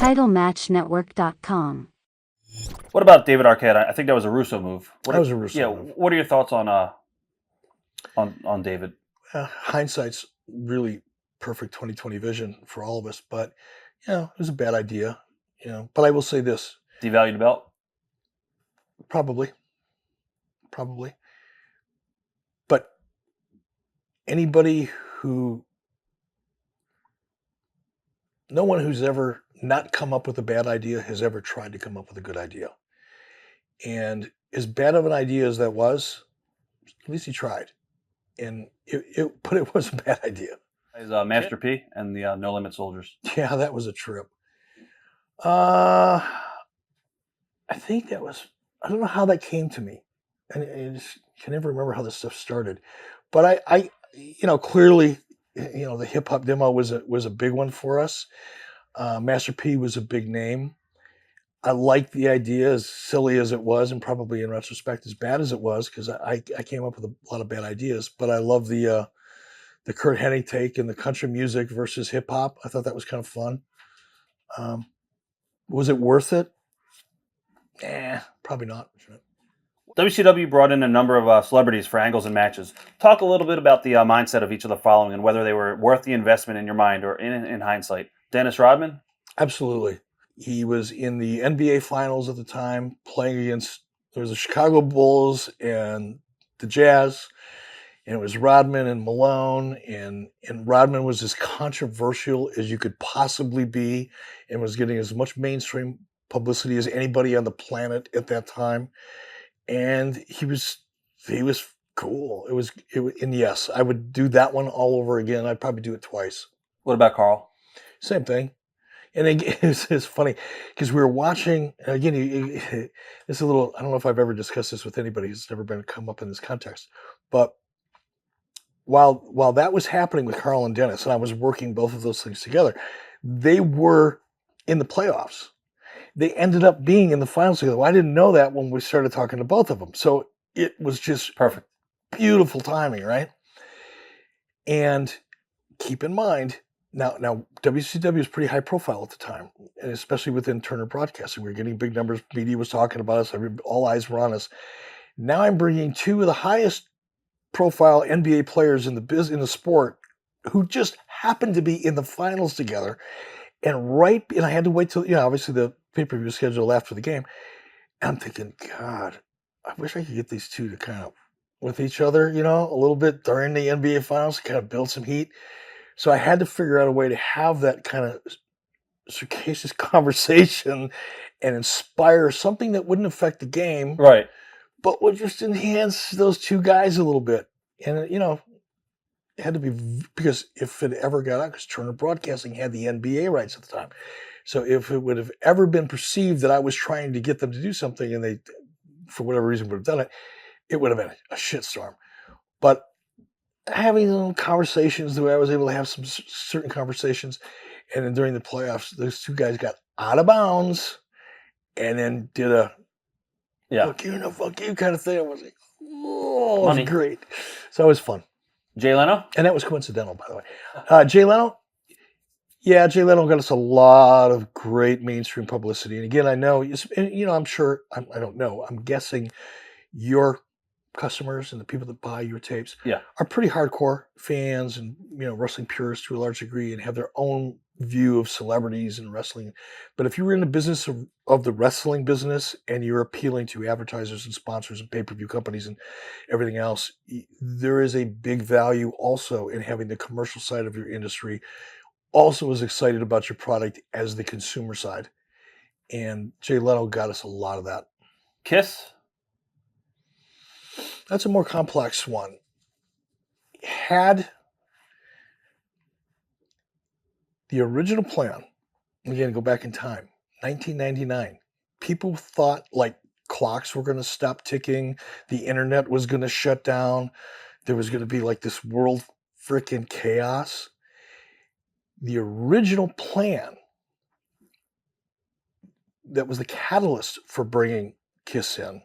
TitleMatchNetwork.com. What about David Arquette? I think that was a Russo move. That was a Russo move. What are your thoughts on David? Hindsight's really perfect 2020 vision for all of us, but it was a bad idea. But I will say this: devalue the belt. Probably. But no one who's ever not come up with a bad idea has ever tried to come up with a good idea. And as bad of an idea as that was, at least he tried. But it was a bad idea. Is Master P and the No Limit Soldiers. Yeah, that was a trip. I think that was, I don't know how that came to me. And I just can never remember how this stuff started. But I clearly, the hip hop demo was a big one for us. Master P was a big name. I liked the idea, as silly as it was, and probably in retrospect as bad as it was, because I came up with a lot of bad ideas. But I love the Kurt Hennig take and the country music versus hip hop. I thought that was kind of fun. Was it worth it? Probably not. WCW brought in a number of celebrities for angles and matches. Talk a little bit about the mindset of each of the following and whether they were worth the investment in your mind or in hindsight. Dennis Rodman? Absolutely. He was in the NBA Finals at the time, playing against, there was the Chicago Bulls and the Jazz, and it was Rodman and Malone, and Rodman was as controversial as you could possibly be and was getting as much mainstream publicity as anybody on the planet at that time. And he was cool. And yes, I would do that one all over again. I'd probably do it twice. What about Carl? Same thing. And again, it's funny because we were watching, again, it's a little, I don't know if I've ever discussed this with anybody who's never come up in this context, but while that was happening with Carl and Dennis, and I was working both of those things together, they were in the playoffs. They ended up being in the finals together. Well, I didn't know that when we started talking to both of them. So it was just perfect. Beautiful timing, right? And keep in mind, now WCW was pretty high profile at the time, and especially within Turner Broadcasting. We were getting big numbers. Media was talking about us. All eyes were on us. Now I'm bringing two of the highest profile NBA players in the sport who just happened to be in the finals together. And I had to wait till, obviously the pay-per-view schedule after the game. And I'm thinking, God, I wish I could get these two to kind of with each other, a little bit during the NBA finals, kind of build some heat. So I had to figure out a way to have that kind of circassious conversation and inspire something that wouldn't affect the game. Right. But would just enhance those two guys a little bit. And, it had to be, because if it ever got out, because Turner Broadcasting had the NBA rights at the time. So if it would have ever been perceived that I was trying to get them to do something and they, for whatever reason, would have done it, it would have been a shitstorm. But having little conversations, the way I was able to have some certain conversations, and then during the playoffs, those two guys got out of bounds and then did a fuck you kind of thing. I was like, oh, it was great. So it was fun. Jay Leno? And that was coincidental, by the way. Jay Leno? Yeah, Jay Leno got us a lot of great mainstream publicity. And again, I know, I'm sure, I don't know, I'm guessing your customers and the people that buy your tapes are pretty hardcore fans and, wrestling purists to a large degree and have their own view of celebrities and wrestling. But if you were in the business of the wrestling business and you're appealing to advertisers and sponsors and pay-per-view companies and everything else, there is a big value also in having the commercial side of your industry also as excited about your product as the consumer side. And Jay Leno got us a lot of that. Kiss? That's a more complex one. Had the original plan, again, go back in time, 1999, people thought like clocks were going to stop ticking, the internet was going to shut down, there was going to be like this world freaking chaos. The original plan that was the catalyst for bringing Kiss in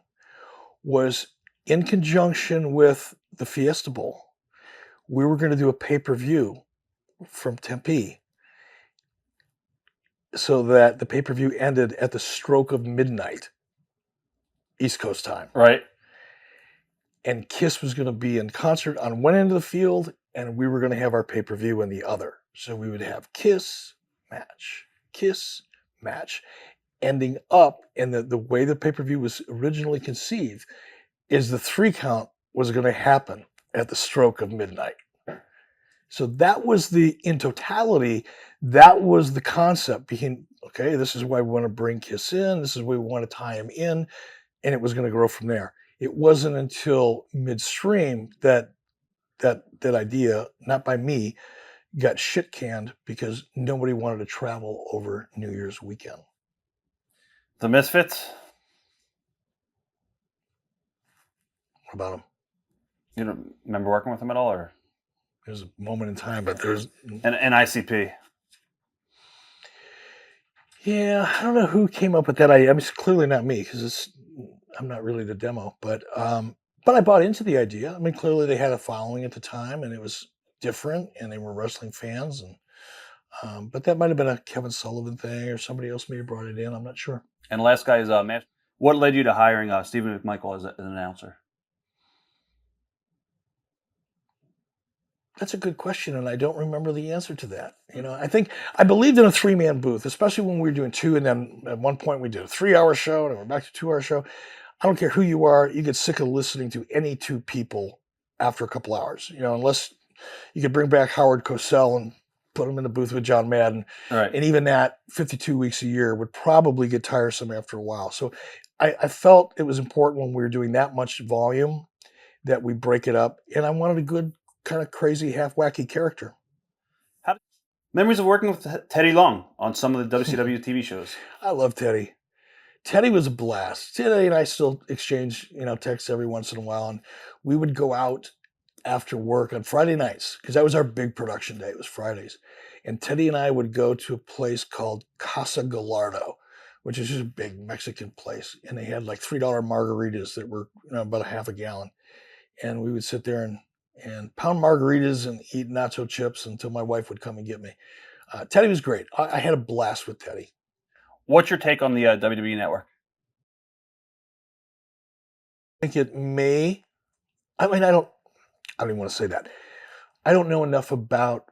was in conjunction with the Fiesta Bowl. We were going to do a pay-per-view from Tempe so that the pay-per-view ended at the stroke of midnight, East Coast time. Right. And Kiss was going to be in concert on one end of the field, and we were going to have our pay-per-view in the other. So we would have Kiss, match, ending up, and the way the pay-per-view was originally conceived is the 3 count was going to happen at the stroke of midnight. So that was in totality, that was the concept behind, okay, this is why we want to bring Kiss in, this is why we want to tie him in, and it was going to grow from there. It wasn't until midstream that idea, not by me, got shit canned because nobody wanted to travel over New Year's weekend. The Misfits? What about them? You don't remember working with them at all? Or There's a moment in time, but there's... And ICP? Yeah, I don't know who came up with that idea. I mean, it's clearly not me because I'm not really the demo, but I bought into the idea. I mean, clearly they had a following at the time, and it was different, and they were wrestling fans, and but that might have been a Kevin Sullivan thing, or somebody else may have brought it in. I'm not sure. And last guy is what led you to hiring Stephen McMichael as an announcer? That's a good question, and I don't remember the answer to that. You know, I believed in a 3-man booth, especially when we were doing 2, and then at one point we did a 3-hour show, and we're back to a 2-hour show. I don't care who you are, you get sick of listening to any 2 people after a couple hours. You know, unless you could bring back Howard Cosell and put him in the booth with John Madden. Right. And even that 52 weeks a year would probably get tiresome after a while. So I felt it was important when we were doing that much volume that we break it up. And I wanted a good, kind of crazy, half wacky character. Memories of working with Teddy Long on some of the WCW TV shows. I love Teddy. Teddy was a blast. Teddy and I still exchange, texts every once in a while. And we would go out after work on Friday nights, because that was our big production day. It was Fridays. And Teddy and I would go to a place called Casa Gallardo, which is just a big Mexican place. And they had like $3 margaritas that were about a half a gallon. And we would sit there and pound margaritas and eat nacho chips until my wife would come and get me. Teddy was great. I had a blast with Teddy. What's your take on the WWE Network? I think it may. I mean, I don't even want to say that. I don't know enough about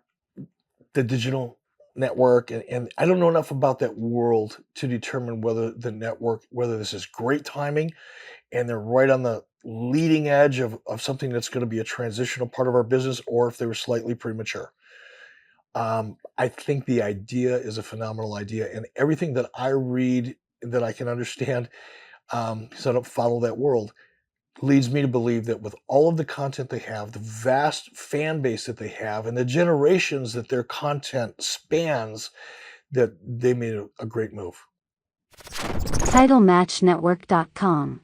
the digital network, and I don't know enough about that world to determine whether this is great timing and they're right on the leading edge of something that's going to be a transitional part of our business, or if they were slightly premature. I think the idea is a phenomenal idea, and everything that I read that I can understand, because I don't follow that world, leads me to believe that with all of the content they have, the vast fan base that they have, and the generations that their content spans, that they made a great move. TitleMatchNetwork.com